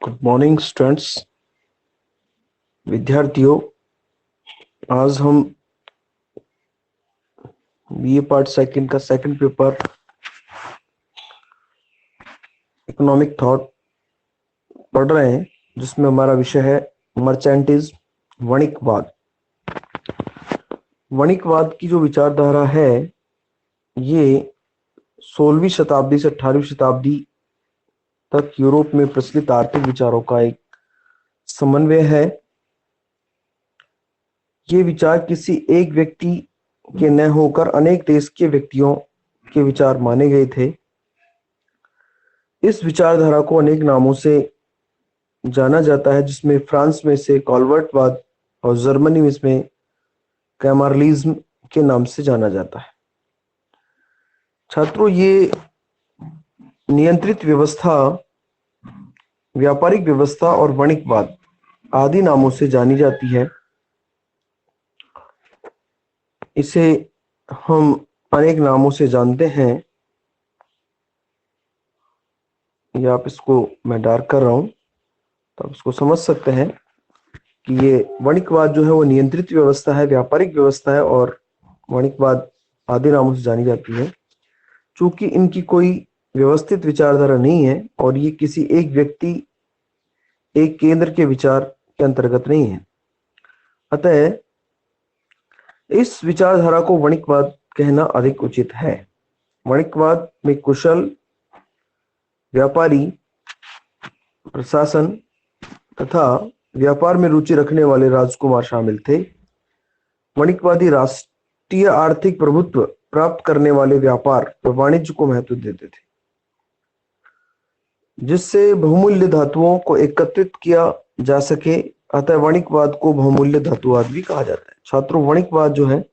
Good morning students. विद्यार्थियों, आज हम बीए पार्ट सेकंड का सेकंड पेपर इकोनॉमिक थॉट पढ़ रहे हैं, जिसमें हमारा विषय है मर्चेंटिज, वणिकवाद। वणिकवाद की जो विचारधारा है, ये 16वीं शताब्दी से 18वीं शताब्दी तक यूरोप में प्रचलित आर्थिक विचारों का एक समन्वय है। ये विचार किसी एक व्यक्ति के न होकर अनेक देश के व्यक्तियों के विचार माने गए थे। इस विचारधारा को अनेक नामों से जाना जाता है, जिसमें फ्रांस में से कॉलवर्टवाद और जर्मनी में इसमें कैमारलिज्म के नाम से जाना जाता है। छात्रों, ये नियंत्रित व्यवस्था, व्यापारिक व्यवस्था और वणिकवाद आदि नामों से जानी जाती है। इसे हम अनेक नामों से जानते हैं, या आप इसको मैं डार्क कर रहा हूं तो आप इसको समझ सकते हैं कि ये वणिकवाद जो है वो नियंत्रित व्यवस्था है, व्यापारिक व्यवस्था है और वणिकवाद आदि नामों से जानी जाती है। चूंकि इनकी कोई व्यवस्थित विचारधारा नहीं है और ये किसी एक व्यक्ति, एक केंद्र के विचार के अंतर्गत नहीं है, अतः इस विचारधारा को वणिकवाद कहना अधिक उचित है। वणिकवाद में कुशल व्यापारी, प्रशासन तथा व्यापार में रुचि रखने वाले राजकुमार शामिल थे। वणिकवादी राष्ट्रीय आर्थिक प्रभुत्व प्राप्त करने वाले व्यापार व वाणिज्य को महत्व देते थे, जिससे बहुमूल्य धातुओं को एकत्रित किया जा सके। अतः वणिकवाद को बहुमूल्य धातुवाद भी कहा जाता है। छात्रों, वणिकवाद जो है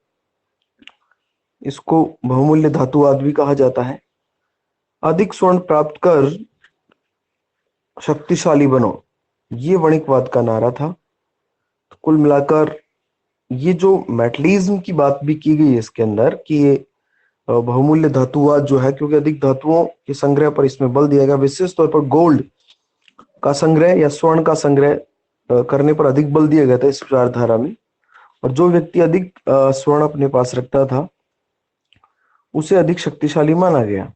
इसको बहुमूल्य धातुवाद भी कहा जाता है। अधिक स्वर्ण प्राप्त कर शक्तिशाली बनो, ये वणिकवाद का नारा था। तो कुल मिलाकर ये जो मेटलिज्म की बात भी की गई है इसके अंदर, कि ये बहुमूल्य धातुवाद जो है, क्योंकि अधिक धातुओं के संग्रह पर इसमें बल दिया गया। विशेष तौर पर गोल्ड का संग्रह या स्वर्ण का संग्रह करने पर अधिक बल दिया गया था इस विचारधारा में। और जो व्यक्ति अधिक स्वर्ण अपने पास रखता था उसे अधिक शक्तिशाली माना गया।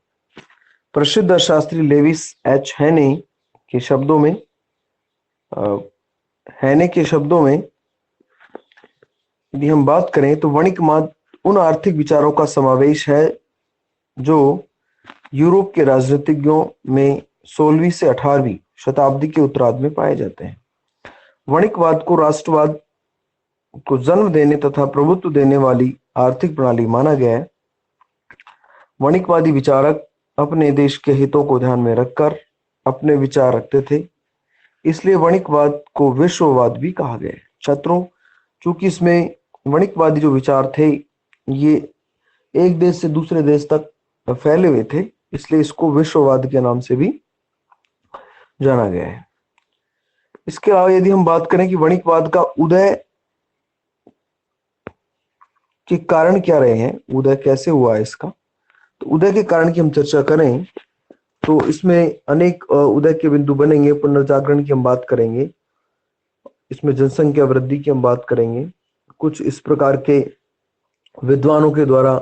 प्रसिद्ध अर्थशास्त्री लेविस एच हेने के शब्दों में यदि हम बात करें तो वणिकवाद उन आर्थिक विचारों का समावेश है जो यूरोप के राजनीतिज्ञों में 16वीं से 18वीं शताब्दी के उत्तरार्ध में पाए जाते हैं। वणिकवाद को राष्ट्रवाद को जन्म देने तथा प्रभुत्व देने वाली आर्थिक प्रणाली माना गया है। वणिकवादी विचारक अपने देश के हितों को ध्यान में रखकर अपने विचार रखते थे, इसलिए वणिकवाद को विश्ववाद भी कहा गया है। छात्रों, चूंकि इसमें वणिकवादी जो विचार थे ये एक देश से दूसरे देश तक फैले हुए थे, इसलिए इसको विश्ववाद के नाम से भी जाना गया है। इसके अलावा यदि हम बात करें कि वणिकवाद का उदय के कारण क्या रहे हैं, उदय कैसे हुआ है इसका, तो उदय के कारण की हम चर्चा करें तो इसमें अनेक उदय के बिंदु बनेंगे। पुनर्जागरण की हम बात करेंगे, इसमें जनसंख्या वृद्धि की हम बात करेंगे, कुछ इस प्रकार के विद्वानों के द्वारा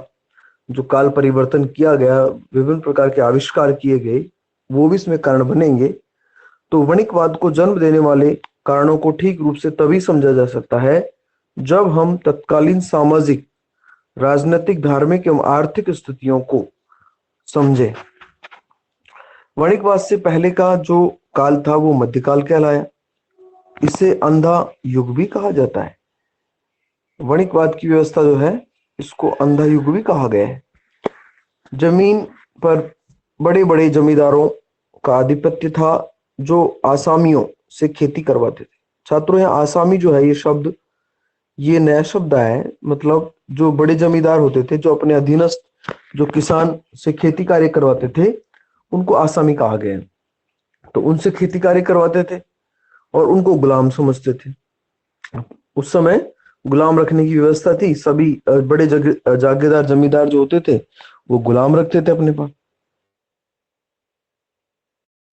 जो काल परिवर्तन किया गया, विभिन्न प्रकार के आविष्कार किए गए, वो भी इसमें कारण बनेंगे। तो वणिकवाद को जन्म देने वाले कारणों को ठीक रूप से तभी समझा जा सकता है जब हम तत्कालीन सामाजिक, राजनीतिक, धार्मिक एवं आर्थिक स्थितियों को समझे। वणिकवाद से पहले का जो काल था वो मध्यकाल कहलाया। इसे अंधा युग भी कहा जाता है। वणिकवाद की व्यवस्था जो है इसको अंधा युग भी कहा गया है। जमीन पर बड़े बड़े जमींदारों का आधिपत्य था जो आसामियों से खेती करवाते थे। छात्रों, यहाँ आसामी जो है ये शब्द, ये नया शब्द आया है। मतलब जो बड़े जमींदार होते थे, जो अपने अधीनस्थ जो किसान से खेती कार्य करवाते थे, उनको आसामी कहा गया। तो उनसे खेती कार्य करवाते थे और उनको गुलाम समझते थे। उस समय गुलाम रखने की व्यवस्था थी। सभी बड़े जागीरदार जमींदार जो होते थे वो गुलाम रखते थे अपने पास।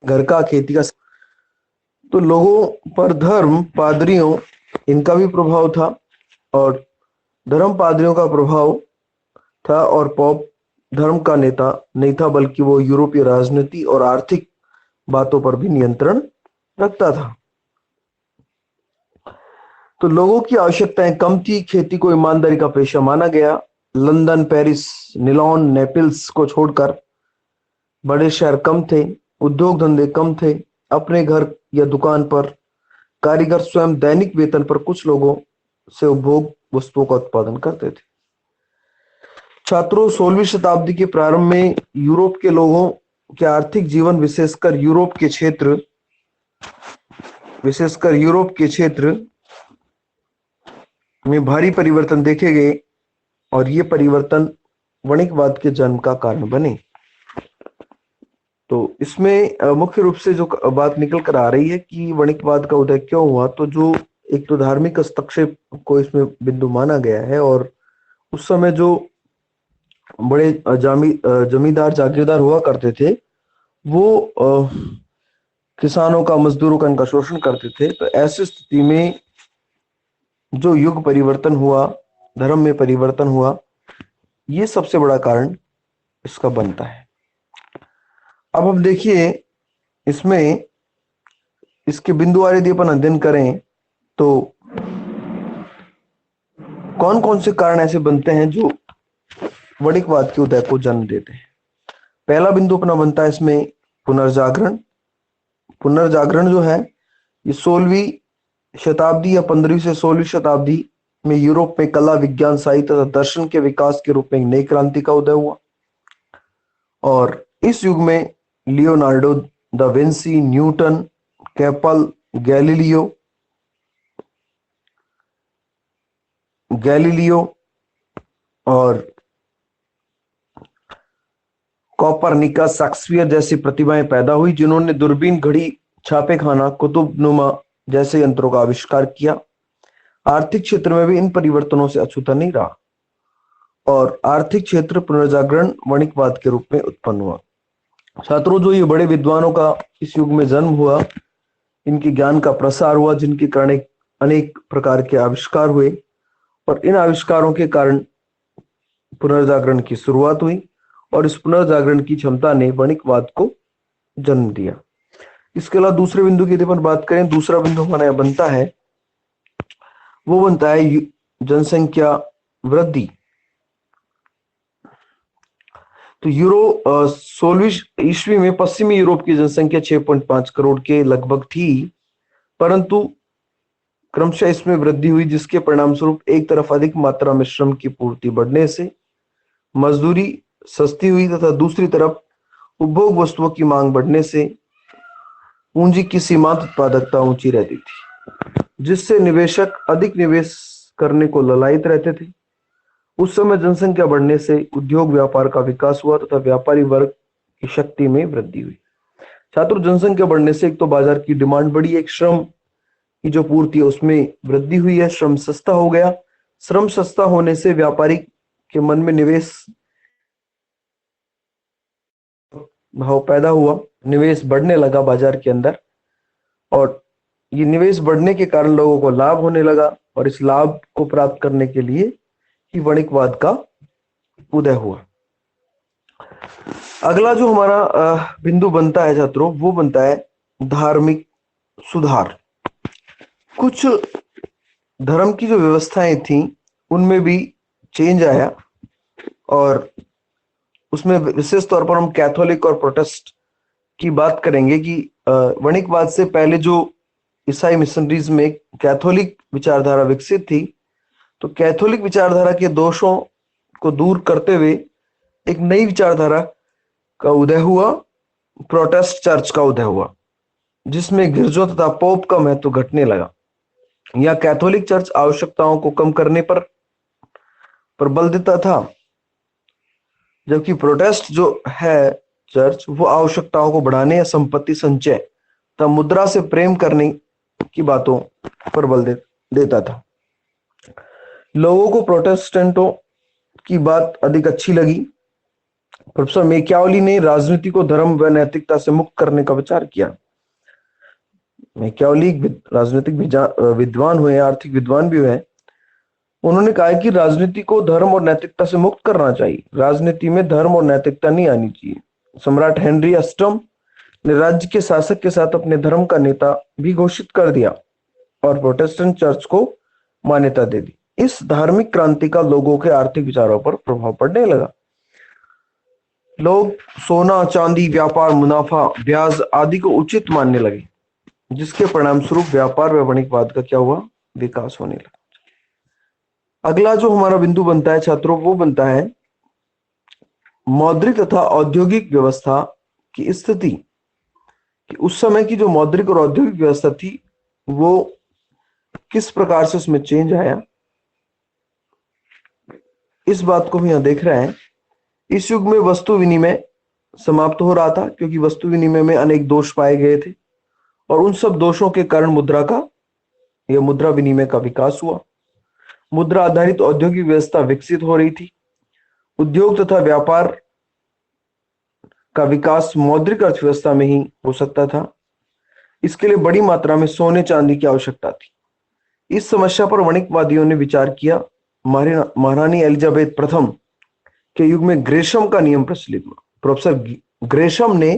घर का, खेती का तो लोगों पर धर्म, पादरियों, इनका भी प्रभाव था। और धर्म पादरियों का प्रभाव था, और पोप धर्म का नेता नहीं था, बल्कि वो यूरोपीय राजनीति और आर्थिक बातों पर भी नियंत्रण रखता था। तो लोगों की आवश्यकताएं कम थी, खेती को ईमानदारी का पेशा माना गया। लंदन, पेरिस, नीलोन, नेपल्स को छोड़कर बड़े शहर कम थे, उद्योग धंधे कम थे। अपने घर या दुकान पर कारीगर स्वयं दैनिक वेतन पर कुछ लोगों से उपभोग वस्तुओं का उत्पादन करते थे। छात्रों, 16वीं शताब्दी के प्रारंभ में यूरोप के लोगों के आर्थिक जीवन, विशेषकर यूरोप के क्षेत्र में भारी परिवर्तन देखे गए, और ये परिवर्तन वणिकवाद के जन्म का कारण बने। तो इसमें मुख्य रूप से जो बात निकल कर आ रही है कि वणिकवाद का उदय क्यों हुआ, तो जो एक तो धार्मिक हस्तक्षेप को इसमें बिंदु माना गया है, और उस समय जो बड़े जमींदार, जागीरदार हुआ करते थे, वो किसानों का, मजदूरों का, इनका शोषण करते थे। तो ऐसी स्थिति में जो युग परिवर्तन हुआ, धर्म में परिवर्तन हुआ, ये सबसे बड़ा कारण इसका बनता है। अब हम देखिए, इसमें इसके बिंदुवार यदि अपन अध्ययन करें तो कौन कौन से कारण ऐसे बनते हैं जो वणिकवाद के उदय को जन्म देते हैं। पहला बिंदु अपना बनता है इसमें पुनर्जागरण। पुनर्जागरण जो है, ये 16वीं शताब्दी या 15वीं से 16वीं शताब्दी में यूरोप में कला, विज्ञान, साहित्य तथा दर्शन के विकास के रूप में एक नई क्रांति का उदय हुआ। और इस युग में Leonardo da Vinci, Newton, Caple, Galileo और कोपरनिकस, शेक्सपियर जैसी प्रतिभाएं पैदा हुई, जिन्होंने दूरबीन, घड़ी, छापेखाना, कुतुबनुमा जैसे यंत्रों का आविष्कार किया। आर्थिक क्षेत्र में भी इन परिवर्तनों से अछूता नहीं रहा, और आर्थिक क्षेत्र पुनर्जागरण वणिकवाद के रूप में उत्पन्न हुआ। छात्रों, जो ये बड़े विद्वानों का इस युग में जन्म हुआ, इनके ज्ञान का प्रसार हुआ, जिनके कारण अनेक प्रकार के आविष्कार हुए, और इन आविष्कारों के कारण पुनर्जागरण की शुरुआत हुई, और इस पुनर्जागरण की क्षमता ने वणिकवाद को जन्म दिया। इसके अलावा दूसरे बिंदु की यदि अपन बात करें, दूसरा बिंदु हमारा बनता है, वो बनता है जनसंख्या वृद्धि। तो 16वीं ईस्वी में पश्चिमी यूरोप की जनसंख्या 6.5 करोड़ के लगभग थी, परंतु क्रमशः इसमें वृद्धि हुई, जिसके परिणाम स्वरूप एक तरफ अधिक मात्रा में श्रम की पूर्ति बढ़ने से मजदूरी सस्ती हुई, तथा दूसरी तरफ उपभोग वस्तुओं की मांग बढ़ने से पूंजी की सीमांत उत्पादकता ऊंची रहती थी, जिससे निवेशक अधिक निवेश करने को ललायित रहते थे। उस समय जनसंख्या बढ़ने से उद्योग व्यापार का विकास हुआ, तथा व्यापारी वर्ग की शक्ति में वृद्धि हुई। छात्रों, जनसंख्या बढ़ने से एक तो बाजार की डिमांड बढ़ी, एक श्रम की जो पूर्ति है उसमें वृद्धि हुई है, श्रम सस्ता हो गया। श्रम सस्ता होने से व्यापारी के मन में निवेश भाव पैदा हुआ, निवेश बढ़ने लगा बाजार के अंदर, और ये निवेश बढ़ने के कारण लोगों को लाभ होने लगा, और इस लाभ को प्राप्त करने के लिए ही वणिकवाद का उदय हुआ। अगला जो हमारा बिंदु बनता है छात्रों, वो बनता है धार्मिक सुधार। कुछ धर्म की जो व्यवस्थाएं थी उनमें भी चेंज आया, और उसमें विशेष तौर पर हम कैथोलिक और प्रोटेस्ट की बात करेंगे कि वणिकवाद से पहले जो ईसाई मिशनरीज में कैथोलिक विचारधारा विकसित थी, तो कैथोलिक विचारधारा के दोषों को दूर करते हुए एक नई विचारधारा का उदय हुआ, प्रोटेस्ट चर्च का उदय हुआ, जिसमें गिरजों तथा पोप का महत्व घटने लगा। यह कैथोलिक चर्च आवश्यकताओं को कम करने पर बल देता था, जबकि प्रोटेस्ट जो है चर्च, वो आवश्यकताओं को बढ़ाने या संपत्ति संचय तथा मुद्रा से प्रेम करने की बातों पर बल देता था। लोगों को प्रोटेस्टेंटों की बात अधिक अच्छी लगी। प्रोफेसर मैकियावेली ने राजनीति को धर्म व नैतिकता से मुक्त करने का विचार किया। मैकियावेली राजनीतिक विद्वान हुए, आर्थिक विद्वान भी हुए। उन्होंने कहा है कि राजनीति को धर्म और नैतिकता से मुक्त करना चाहिए, राजनीति में धर्म और नैतिकता नहीं आनी चाहिए। सम्राट हेनरी अष्टम ने राज्य के शासक के साथ अपने धर्म का नेता भी घोषित कर दिया और प्रोटेस्टेंट चर्च को मान्यता दे दी। इस धार्मिक क्रांति का लोगों के आर्थिक विचारों पर प्रभाव पड़ने लगा। लोग सोना, चांदी, व्यापार, मुनाफा, ब्याज आदि को उचित मानने लगे, जिसके परिणाम स्वरूप व्यापार व वाणिज्यवाद का क्या हुआ, विकास होने लगा। अगला जो हमारा बिंदु बनता है छात्रों, वो बनता है मौद्रिक तथा औद्योगिक व्यवस्था की स्थिति। कि उस समय की जो मौद्रिक और औद्योगिक व्यवस्था थी वो किस प्रकार से उसमें चेंज आया, इस बात को हम यहां देख रहे हैं। इस युग में वस्तु विनिमय समाप्त हो रहा था, क्योंकि वस्तु विनिमय में अनेक दोष पाए गए थे और उन सब दोषों के कारण मुद्रा का या मुद्रा विनिमय का विकास हुआ। मुद्रा आधारित औद्योगिक व्यवस्था विकसित हो रही थी। उद्योग तथा व्यापार का विकास मौद्रिक अर्थव्यवस्था में ही हो सकता था। इसके लिए बड़ी मात्रा में सोने चांदी की आवश्यकता थी। इस समस्या पर वाणिज्यवादियों ने विचार किया। महारानी एलिजाबेथ प्रथम के युग में ग्रेशम का नियम प्रचलित हुआ। प्रोफेसर ग्रेशम ने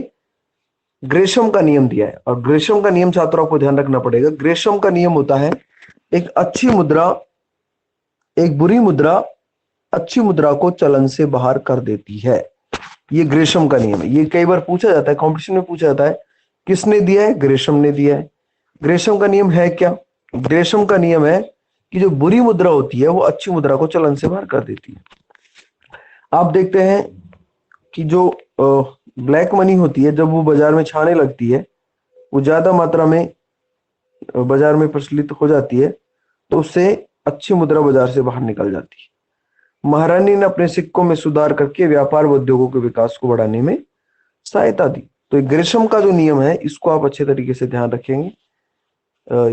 ग्रेशम का नियम दिया है, और ग्रेशम का नियम छात्रों को ध्यान रखना पड़ेगा। ग्रेशम का नियम होता है एक अच्छी मुद्रा एक बुरी मुद्रा अच्छी मुद्रा को चलन से बाहर कर देती है। ये ग्रेशम का नियम है। ये कई बार पूछा जाता है, कंपटीशन में पूछा जाता है, किसने दिया है? ग्रेशम ने दिया है। ग्रेशम का नियम है क्या? ग्रेशम का नियम है कि जो बुरी मुद्रा होती है वो अच्छी मुद्रा को चलन से बाहर कर देती है। आप देखते हैं कि जो ब्लैक मनी होती है, जब वो बाजार में छाने लगती है, वो ज्यादा मात्रा में बाजार में प्रचलित हो जाती है, तो उससे अच्छी मुद्रा बाजार से बाहर निकल जाती है। महारानी ने अपने सिक्कों में सुधार करके व्यापार व उद्योगों के विकास को बढ़ाने में सहायता दी। तो ग्रेशम का जो नियम है, इसको आप अच्छे तरीके से ध्यान रखेंगे।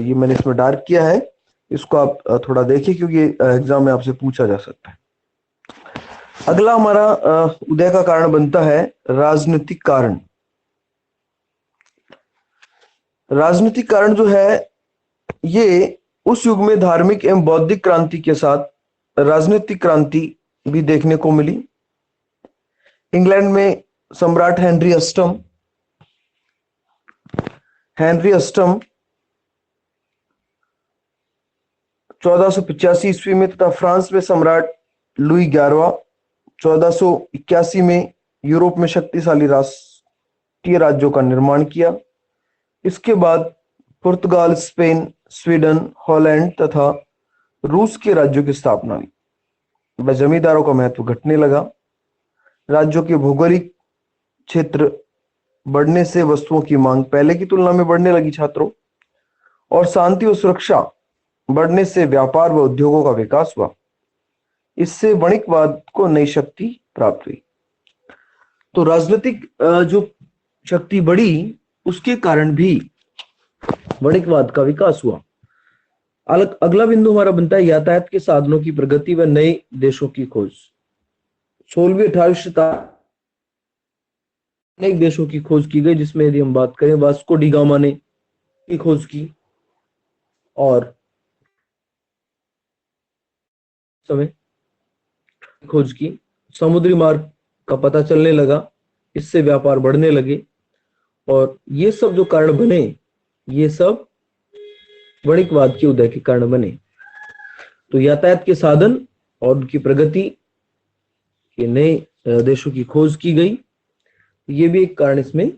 ये मैंने इसमें डार्क किया है, इसको आप थोड़ा देखिए, क्योंकि एग्जाम में आपसे पूछा जा सकता है। अगला हमारा उदय का कारण बनता है राजनीतिक कारण। राजनीतिक कारण जो है, ये उस युग में धार्मिक एवं बौद्धिक क्रांति के साथ राजनीतिक क्रांति भी देखने को मिली। इंग्लैंड में सम्राट हेनरी अष्टम 1485 ईस्वी में, तथा फ्रांस में सम्राट लुई 11वां 1481 में यूरोप में शक्तिशाली राष्ट्रीय राज्यों का निर्माण किया। इसके बाद पुर्तगाल, स्पेन, स्वीडन, हॉलैंड तथा रूस के राज्यों की स्थापना हुई। जमींदारों का महत्व घटने लगा। राज्यों के भौगोलिक क्षेत्र बढ़ने से वस्तुओं की मांग पहले की तुलना में बढ़ने लगी छात्रों, और शांति और सुरक्षा बढ़ने से व्यापार व उद्योगों का विकास हुआ। इससे वाणिज्यवाद को नई शक्ति प्राप्त हुई। तो राजनीतिक जो शक्ति बढ़ी, उसके कारण भी वाणिज्यवाद का विकास हुआ। अगला बिंदु हमारा बनता है यातायात के साधनों की प्रगति व नए देशों की खोज। 16वीं 18वीं शताब्दी अनेक देशों की खोज की गई, जिसमें यदि हम बात करें, वास्को डी गामा ने की खोज की, और समय खोज की, समुद्री मार्ग का पता चलने लगा, इससे व्यापार बढ़ने लगे, और ये सब जो कारण बने, ये सब वाणिज्यवाद के उदय के कारण बने। तो यातायात के साधन और उनकी प्रगति के नए देशों की खोज की गई, ये भी एक कारण इसमें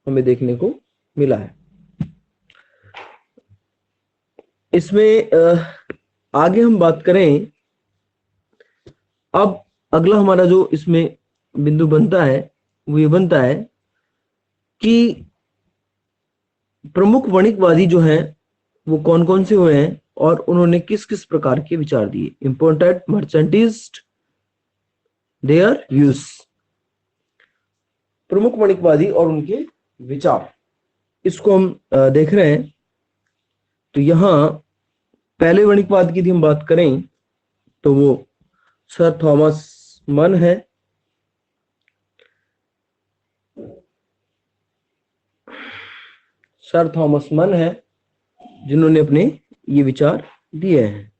हमें देखने को मिला है। इसमें आगे हम बात करें, अब अगला हमारा जो इसमें बिंदु बनता है वो ये बनता है कि प्रमुख वाणिज्यवादी जो हैं वो कौन कौन से हुए हैं और उन्होंने किस किस प्रकार के विचार दिए। Important mercantilist their views. प्रमुख वाणिज्यवादी और उनके विचार, इसको हम देख रहे हैं। तो यहां पहले वाणिज्यवाद की यदि हम बात करें तो वो सर थॉमस मन है। सर थॉमस मन है जिन्होंने अपने ये विचार दिए हैं।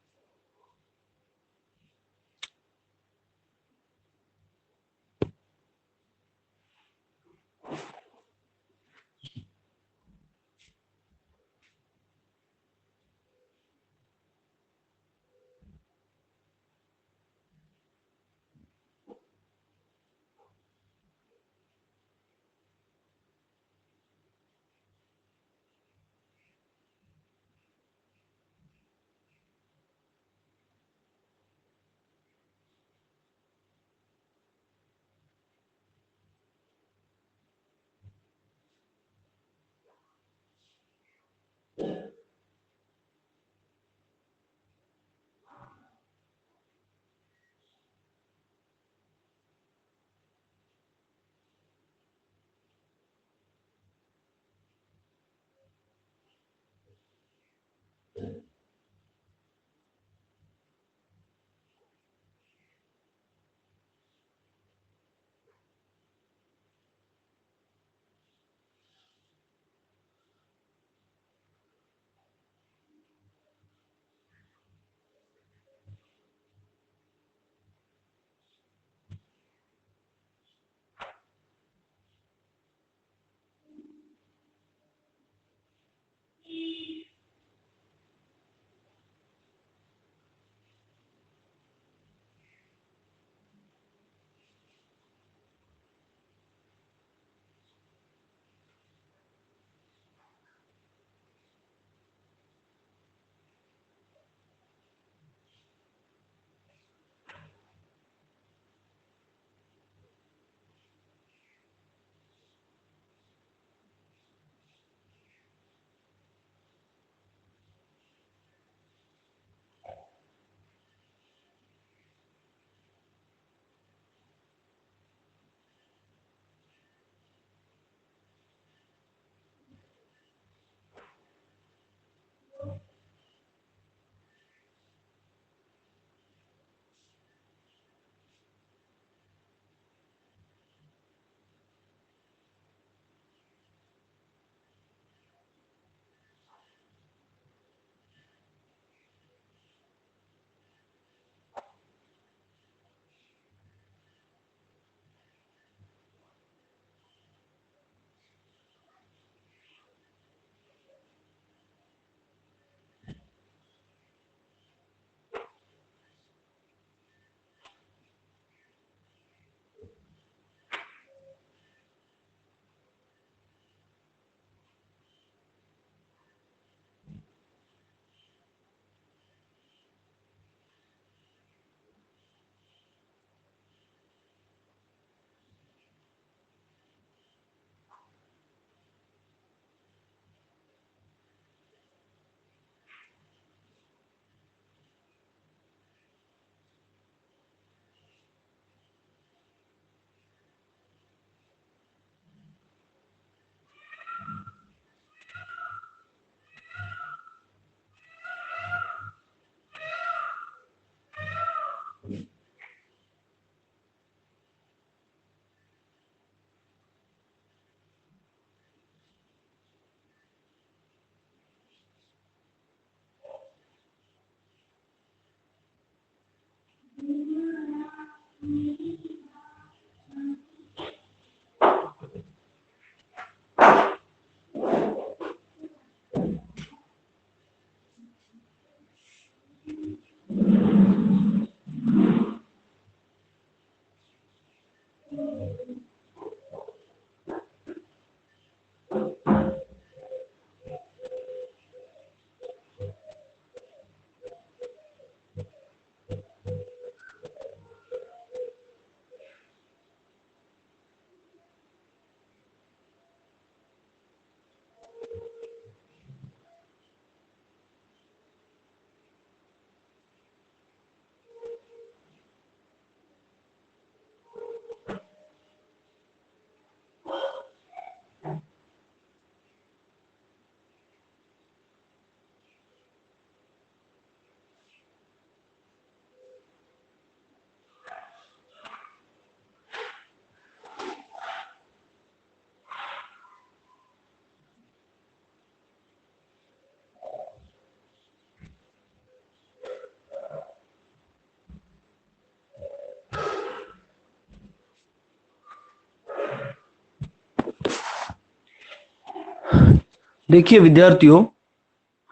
देखिए विद्यार्थियों,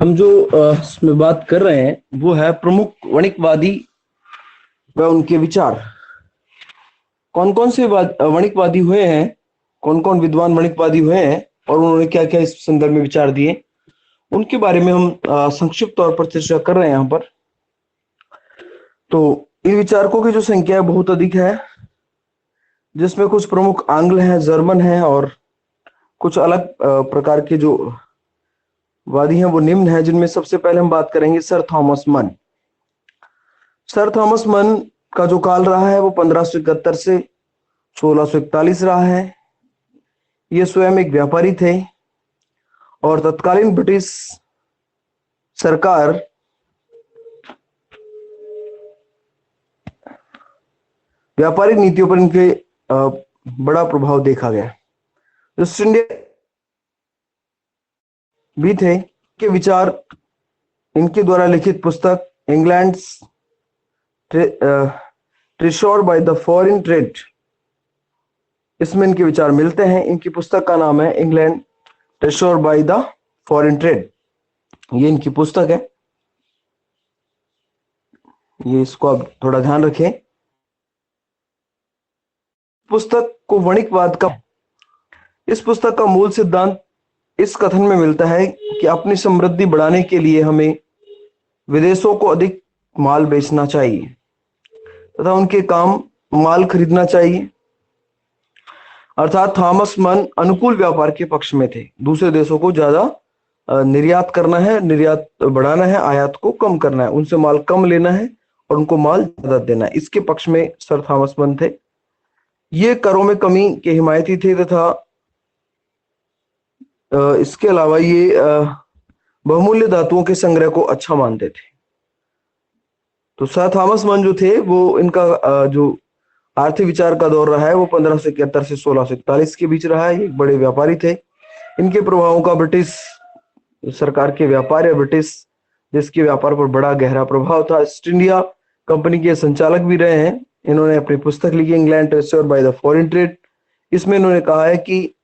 हम जो इसमें बात कर रहे हैं वो है प्रमुख वणिकवादी व उनके विचार। कौन कौन से वणिकवादी हुए हैं, कौन कौन विद्वान वणिकवादी हुए हैं और उन्होंने क्या क्या इस संदर्भ में विचार दिए, उनके बारे में हम संक्षिप्त तौर पर चर्चा कर रहे हैं यहाँ पर। तो इन विचारकों की जो संख्या है बहुत अधिक है, जिसमें कुछ प्रमुख आंग्ल हैं, जर्मन हैं और कुछ अलग प्रकार के जो वादी हैं वो निम्न है, जिनमें सबसे पहले हम बात करेंगे सर थॉमस मन। सर थॉमस मन का जो काल रहा है वो 1571 से 1641 रहा है। ये स्वयं एक व्यापारी थे और तत्कालीन ब्रिटिश सरकार व्यापारिक नीतियों पर इनके बड़ा प्रभाव देखा गया। ईस्ट इंडिया भी थे के विचार, इनके द्वारा लिखित पुस्तक England treasure by the foreign trade, इसमें इनके विचार मिलते हैं। इनकी पुस्तक का नाम है England treasure by the foreign trade, ये इनकी पुस्तक है। ये इसको आप थोड़ा ध्यान रखें। पुस्तक को वणिकवाद का, इस पुस्तक का मूल सिद्धांत इस कथन में मिलता है कि अपनी समृद्धि बढ़ाने के लिए हमें विदेशों को अधिक माल बेचना चाहिए तथा उनके काम माल खरीदना चाहिए। अर्थात थॉमस मन अनुकूल व्यापार के पक्ष में थे। दूसरे देशों को ज्यादा निर्यात करना है, निर्यात बढ़ाना है, आयात को कम करना है, उनसे माल कम लेना है और उनको माल ज्यादा देना है, इसके पक्ष में सर थॉमस मन थे। ये करों में कमी के हिमायती थे तथा इसके अलावा ये बहुमूल्य धातुओं के संग्रह को अच्छा मानते थे। तो सर थॉमस मन जो थे वो इनका जो आर्थिक विचार का दौर रहा है वो 1571 से 1641 के बीच रहा है। एक बड़े व्यापारी थे। इनके प्रभावों का ब्रिटिश सरकार के व्यापार या ब्रिटिश जिसके व्यापार पर बड़ा गहरा प्रभाव था। ईस्ट इंडिया कंपनी के संचालक भी रहे हैं। इन्होंने अपनी पुस्तक लिखी England treasure bye the foreign trade. इसमें इन्होंने कहा है कि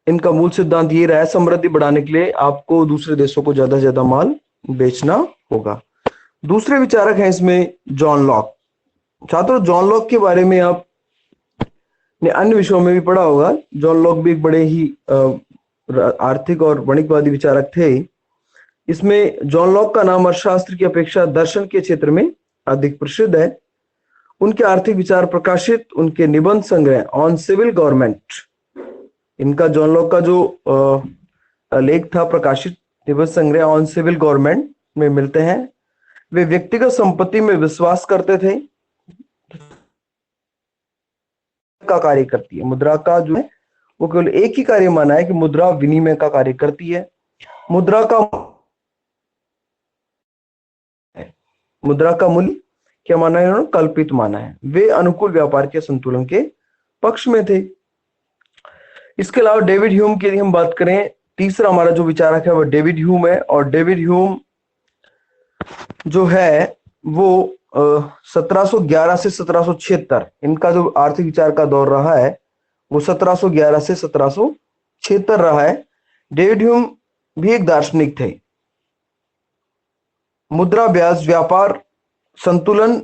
इनका मूल सिद्धांत ये रहा है, समृद्धि बढ़ाने के लिए आपको दूसरे देशों को ज्यादा से ज्यादा माल बेचना होगा। दूसरे विचारक हैं इसमें जॉन लॉक। छात्रों, जॉन लॉक के बारे में आप ने अन्य विषयों में भी पढ़ा होगा। जॉन लॉक भी एक बड़े ही आर्थिक और वणिकवादी विचारक थे। इसमें जॉन लॉक का नाम अर्थशास्त्र की अपेक्षा दर्शन के क्षेत्र में अधिक प्रसिद्ध है। उनके आर्थिक विचार प्रकाशित उनके निबंध संग्रह ऑन सिविल गवर्नमेंट, इनका जॉन लॉक का जो लेख था प्रकाशित निबंध संग्रह ऑन सिविल गवर्नमेंट में मिलते हैं। वे व्यक्तिगत संपत्ति में विश्वास करते थे का कार्य करती है। मुद्रा का जो है वो केवल एक ही कार्य माना है कि मुद्रा विनिमय का कार्य करती है। मुद्रा का मूल्य क्या माना है उन्होंने? कल्पित माना है। वे अनुकूल व्यापार के संतुलन के पक्ष में थे। इसके अलावा डेविड ह्यूम की यदि हम बात करें, तीसरा हमारा जो विचारक है वो डेविड ह्यूम है। और डेविड ह्यूम जो है वो 1711 से 1776, इनका जो आर्थिक विचार का दौर रहा है वो 1711 से 1776 रहा है। डेविड ह्यूम भी एक दार्शनिक थे। मुद्रा, ब्याज, व्यापार, संतुलन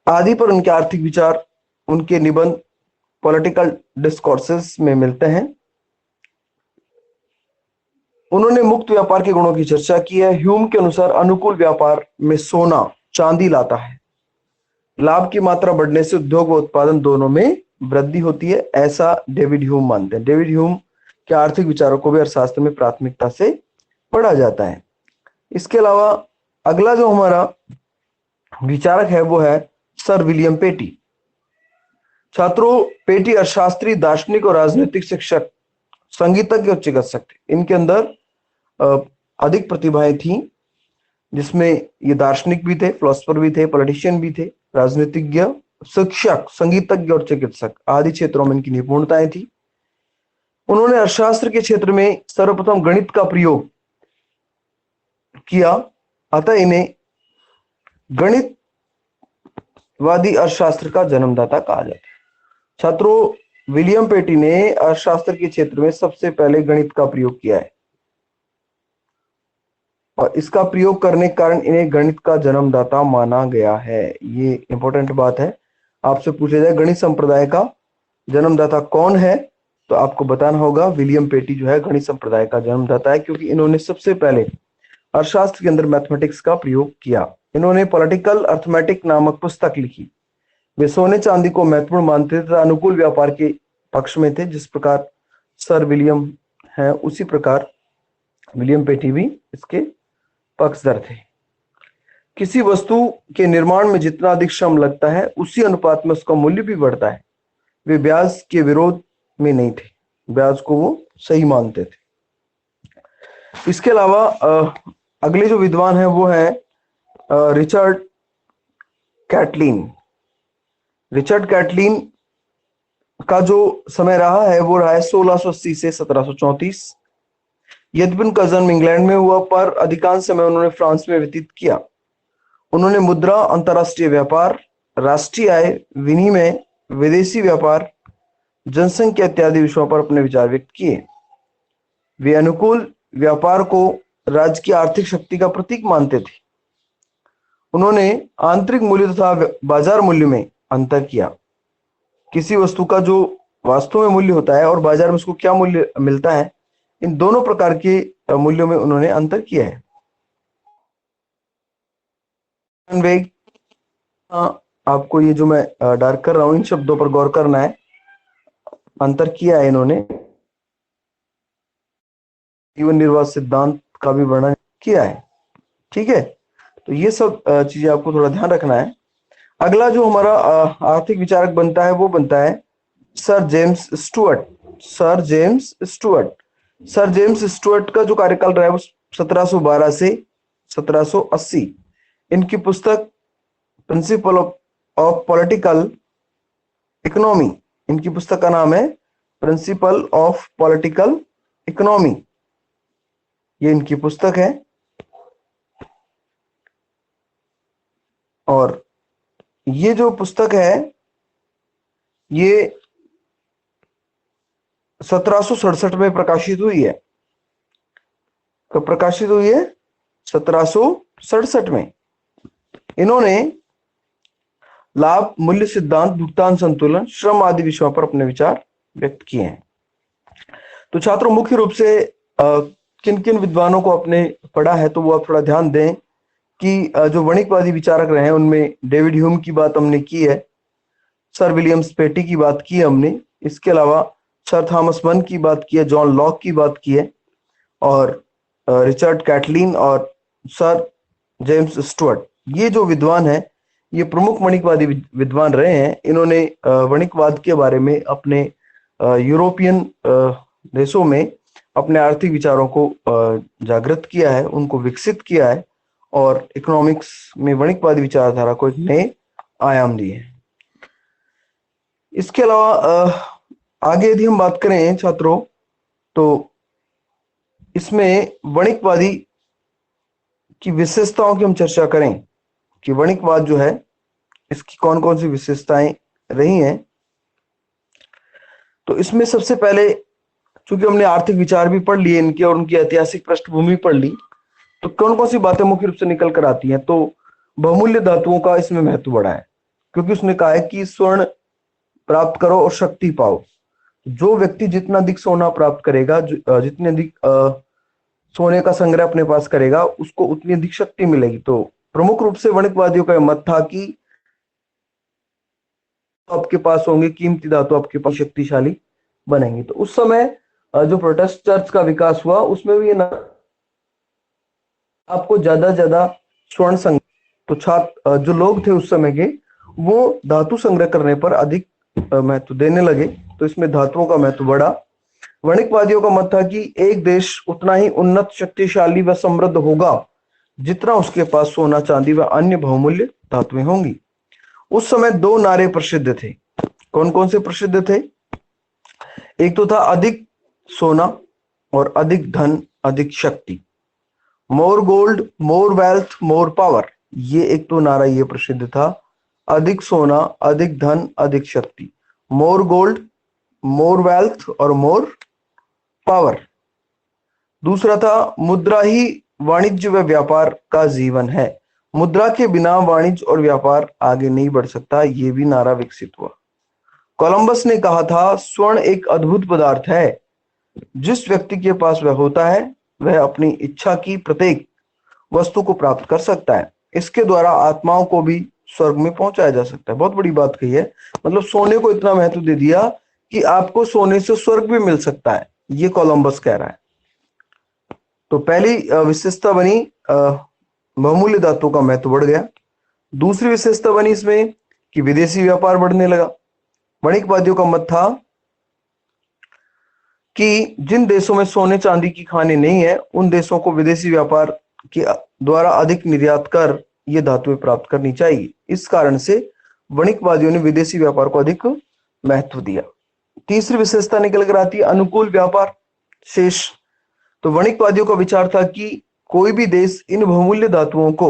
आदि पर उनके आर्थिक विचार उनके निबंध पॉलिटिकल डिस्कोर्सेस में मिलते हैं। उन्होंने मुक्त व्यापार के गुणों की चर्चा की है। ह्यूम के अनुसार अनुकूल व्यापार में सोना चांदी लाता है। लाभ की मात्रा बढ़ने से उद्योग व उत्पादन दोनों में वृद्धि होती है, ऐसा डेविड ह्यूम मानते हैं। डेविड ह्यूम के आर्थिक विचारों को भी अर्थशास्त्र में प्राथमिकता से पढ़ा जाता है। इसके अलावा अगला जो हमारा विचारक है वो है सर विलियम पेटी। छात्रों, पेटी अर्थशास्त्री, दार्शनिक और राजनीतिक शिक्षक, संगीतज्ञ और चिकित्सक थे। इनके अंदर अधिक प्रतिभाएं थी, जिसमें ये दार्शनिक भी थे, फिलोसफर भी थे, पॉलिटिशियन भी थे, राजनीतिज्ञ, शिक्षक, संगीतज्ञ और चिकित्सक आदि क्षेत्रों में इनकी निपुणताएं थी। उन्होंने अर्थशास्त्र के क्षेत्र में सर्वप्रथम गणित का प्रयोग किया, अतः इन्हें गणितवादी अर्थशास्त्र का जन्मदाता कहा जाता है। छात्रों, विलियम पेटी ने अर्थशास्त्र के क्षेत्र में सबसे पहले गणित का प्रयोग किया है और इसका प्रयोग करने के कारण इन्हें गणित का जन्मदाता माना गया है। ये इंपॉर्टेंट बात है। आपसे पूछा जाए गणित संप्रदाय का जन्मदाता कौन है, तो आपको बताना होगा विलियम पेटी जो है गणित संप्रदाय का जन्मदाता है, क्योंकि इन्होंने सबसे पहले अर्थशास्त्र के अंदर मैथमेटिक्स का प्रयोग किया। इन्होंने पॉलिटिकल अर्थमेटिक नामक पुस्तक लिखी। वे सोने चांदी को महत्वपूर्ण मानते थे तथा अनुकूल व्यापार के पक्ष में थे। जिस प्रकार सर विलियम है उसी प्रकार विलियम पेटी भी इसके पक्षधर थे। किसी वस्तु के निर्माण में जितना अधिक श्रम लगता है उसी अनुपात में उसका मूल्य भी बढ़ता है। वे ब्याज के विरोध में नहीं थे, ब्याज को वो सही मानते थे। इसके अलावा अगले जो विद्वान है वो है रिचर्ड कैटलिन। रिचर्ड कैटलिन का जो समय रहा है वो रहा है 1680 से 1734। यद्यपि उनका जन्म इंग्लैंड में हुआ पर अधिकांश समय उन्होंने फ्रांस में व्यतीत किया। उन्होंने मुद्रा, अंतरराष्ट्रीय व्यापार, राष्ट्रीय आय, विनिमय, विदेशी व्यापार, जनसंख्या इत्यादि विषयों पर अपने विचार व्यक्त किए। वे अनुकूल व्यापार को राज्य की आर्थिक शक्ति का प्रतीक मानते थे। उन्होंने आंतरिक मूल्य तथा बाजार मूल्य में अंतर किया। किसी वस्तु का जो वास्तव में मूल्य होता है और बाजार में उसको क्या मूल्य मिलता है, इन दोनों प्रकार के मूल्यों में उन्होंने अंतर किया है। आपको ये जो मैं डार्क कर रहा हूं इन शब्दों पर गौर करना है। अंतर किया है इन्होंने। जीवन निर्वाह सिद्धांत का भी वर्णन किया है। ठीक है, तो ये सब चीजें आपको थोड़ा ध्यान रखना है। अगला जो हमारा आर्थिक विचारक बनता है वो बनता है sir James Stuart. Sir James Stuart. Sir James Stuart का जो कार्यकाल रहा है वो 1712 से 1780। इनकी पुस्तक प्रिंसिपल ऑफ पॉलिटिकल इकोनॉमी, इनकी पुस्तक का नाम है प्रिंसिपल ऑफ पॉलिटिकल इकोनॉमी, ये इनकी पुस्तक है। और ये जो पुस्तक है ये 1767 में प्रकाशित हुई है। कब प्रकाशित हुई है? 1767 में। इन्होंने लाभ, मूल्य सिद्धांत, भुगतान संतुलन, श्रम आदि विषयों पर अपने विचार व्यक्त किए हैं। तो छात्रों मुख्य रूप से किन किन विद्वानों को आपने पढ़ा है तो वो आप थोड़ा ध्यान दें कि जो वणिकवादी विचारक रहे हैं उनमें डेविड ह्यूम की बात हमने की है, सर विलियम्स पेटी की बात की है हमने, इसके अलावा सर थॉमस मन की बात की है, जॉन लॉक की बात की है, और रिचर्ड कैटलिन और सर जेम्स स्टुअर्ट, ये जो विद्वान है ये प्रमुख वणिकवादी विद्वान रहे हैं। इन्होंने वणिकवाद के बारे में अपने यूरोपियन देशों में अपने आर्थिक विचारों को जागृत किया है, उनको विकसित किया है और इकोनॉमिक्स में वणिकवादी विचारधारा को एक नए आयाम दिए। इसके अलावा आगे यदि हम बात करें छात्रों तो इसमें वणिकवादी की विशेषताओं की हम चर्चा करें कि वणिकवाद जो है इसकी कौन कौन सी विशेषताएं रही हैं। तो इसमें सबसे पहले चूंकि हमने आर्थिक विचार भी पढ़ लिए इनके और उनकी ऐतिहासिक पृष्ठभूमि पढ़ ली, तो कौन कौन सी बातें मुख्य रूप से निकल कर आती हैं। तो बहुमूल्य धातुओं का इसमें महत्व बढ़ा है, क्योंकि उसने कहा है कि स्वर्ण प्राप्त करो और शक्ति पाओ। जो व्यक्ति जितना अधिक सोना प्राप्त करेगा, जितने अधिक सोने का संग्रह अपने पास करेगा, उसको उतनी अधिक शक्ति मिलेगी। तो प्रमुख रूप से वणिकवादियों का मत था कि आपके पास होंगे कीमती धातु, आपके पास शक्तिशाली बनेंगे। तो उस समय जो प्रोटेस्टेंट चर्च का विकास हुआ उसमें भी ना आपको ज्यादा स्वर्ण संग्रह, तो छात्र जो लोग थे उस समय के वो धातु संग्रह करने पर अधिक महत्व देने लगे, तो इसमें धातुओं का महत्व बढ़ा। वणिकवादियों का मत था कि एक देश उतना ही उन्नत, शक्तिशाली व समृद्ध होगा जितना उसके पास सोना, चांदी व अन्य बहुमूल्य धातुएं होंगी। उस समय दो नारे प्रसिद्ध थे। कौन कौन से प्रसिद्ध थे? एक तो था अधिक सोना और अधिक धन, अधिक शक्ति। More gold, more wealth, more power, ये एक तो नारा ये प्रसिद्ध था। अधिक सोना, अधिक धन, अधिक शक्ति। मोर गोल्ड, मोर वेल्थ और मोर पावर। दूसरा था मुद्रा ही वाणिज्य व व्यापार का जीवन है। मुद्रा के बिना वाणिज्य और व्यापार आगे नहीं बढ़ सकता, ये भी नारा विकसित हुआ। कोलंबस ने कहा था स्वर्ण एक अद्भुत पदार्थ है, जिस व्यक्ति के पास वह होता है वह अपनी इच्छा की प्रत्येक वस्तु को प्राप्त कर सकता है। इसके द्वारा आत्माओं को भी स्वर्ग में पहुंचाया जा सकता है। बहुत बड़ी बात कही है, मतलब सोने को इतना महत्व दे दिया कि आपको सोने से स्वर्ग भी मिल सकता है, ये कोलंबस कह रहा है। तो पहली विशेषता बनी बहुमूल्य धातुओं का महत्व बढ़ गया। दूसरी विशेषता बनी इसमें कि विदेशी व्यापार बढ़ने लगा। वणिकवादियों का मत था कि जिन देशों में सोने चांदी की खानें नहीं है उन देशों को विदेशी व्यापार के द्वारा अधिक निर्यात कर ये धातुएं प्राप्त करनी चाहिए। इस कारण से वणिकवादियों ने विदेशी व्यापार को अधिक महत्व दिया। तीसरी विशेषता निकल कर आती है अनुकूल व्यापार शेष। तो वणिकवादियों का विचार था कि कोई भी देश इन बहुमूल्य धातुओं को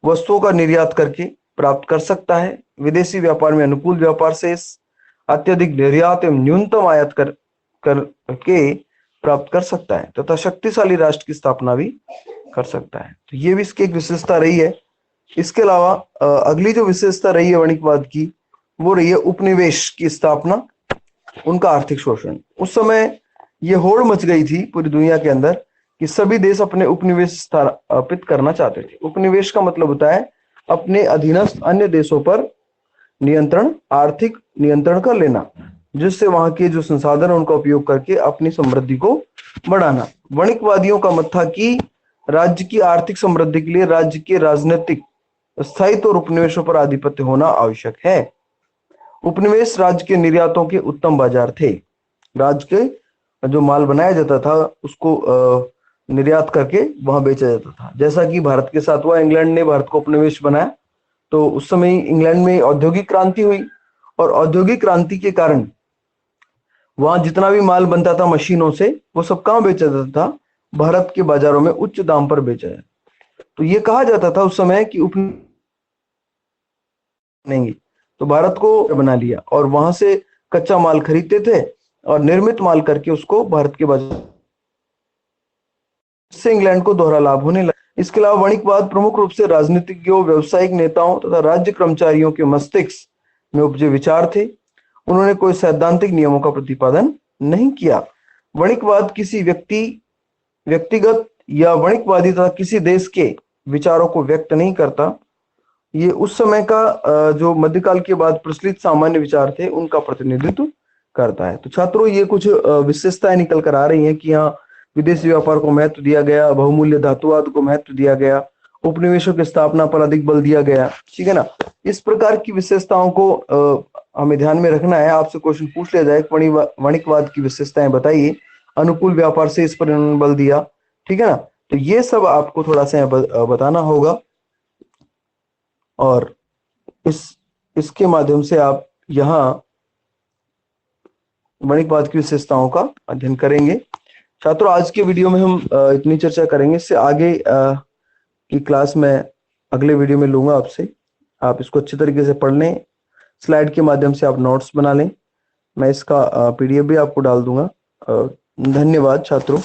वस्तुओं का निर्यात करके प्राप्त कर सकता है। विदेशी व्यापार में अनुकूल व्यापार शेष अत्यधिक निर्यात एवं न्यूनतम आयात करके प्राप्त कर सकता है तथा शक्तिशाली राष्ट्र की स्थापना भी कर सकता है। तो ये भी इसकी एक विशेषता रही है। इसके अलावा अगली जो विशेषता रही है वणिकवाद की वो रही है उपनिवेश की स्थापना, उनका आर्थिक शोषण। उस समय ये होड़ मच गई थी पूरी दुनिया के अंदर कि सभी देश अपने उपनिवेश स्थापित करना चाहते थे। उपनिवेश का मतलब होता है अपने अधीनस्थ अन्य देशों पर नियंत्रण, आर्थिक नियंत्रण कर लेना, जिससे वहां के जो संसाधन है उनका उपयोग करके अपनी समृद्धि को बढ़ाना। वणिकवादियों का मत था कि राज्य की आर्थिक समृद्धि के लिए राज्य के राजनीतिक स्थायित्व और उपनिवेशों पर आधिपत्य होना आवश्यक है। उपनिवेश राज्य के निर्यातों के उत्तम बाजार थे। राज्य के जो माल बनाया जाता था उसको निर्यात करके वहां बेचा जाता था। जैसा कि भारत के साथ हुआ, इंग्लैंड ने भारत को उपनिवेश बनाया तो उस समय इंग्लैंड में औद्योगिक क्रांति हुई और औद्योगिक क्रांति के कारण वहां जितना भी माल बनता था मशीनों से वो सब कहाँ बेचा जाता था? भारत के बाजारों में उच्च दाम पर बेचा जाता। तो ये कहा जाता था उस समय कि नहीं, तो भारत को बना लिया और वहां से कच्चा माल खरीदते थे और निर्मित माल करके उसको भारत के बाजार से इंग्लैंड को दोहरा लाभ होने लगा। इसके अलावा वणिकवाद प्रमुख रूप से राजनीतिज्ञों, व्यवसायिक नेताओं तथा राज्य कर्मचारियों के मस्तिष्क में उपजे विचार थे। उन्होंने कोई सैद्धांतिक नियमों का प्रतिपादन नहीं किया। वणिकवाद किसी व्यक्तिगत या वणिकवादी तथा किसी देश के विचारों को व्यक्त नहीं करता। ये उस समय का जो मध्यकाल के बाद प्रचलित सामान्य विचार थे उनका प्रतिनिधित्व करता है। तो छात्रों ये कुछ विशेषताएं निकल कर आ रही हैं कि यहाँ विदेशी व्यापार को महत्व दिया गया, बहुमूल्य धातुवाद को महत्व दिया गया, उपनिवेशों की स्थापना पर अधिक बल दिया गया। ठीक है ना। इस प्रकार की विशेषताओं को हमें ध्यान में रखना है। आपसे क्वेश्चन पूछ लिया जाए वणिकवाद की विशेषताएं बताइए, अनुकूल व्यापार से इस पर इन्होंने बल दिया। ठीक है ना। तो ये सब आपको थोड़ा सा बताना होगा और इसके माध्यम से आप यहाँ वणिकवाद की विशेषताओं का अध्ययन करेंगे। छात्रों आज के वीडियो में हम इतनी चर्चा करेंगे। इससे आगे की क्लास में अगले वीडियो में लूंगा आपसे। आप इसको अच्छे तरीके से पढ़ लें, स्लाइड के माध्यम से आप नोट्स बना लें। मैं इसका पीडीएफ भी आपको डाल दूंगा। धन्यवाद छात्रों।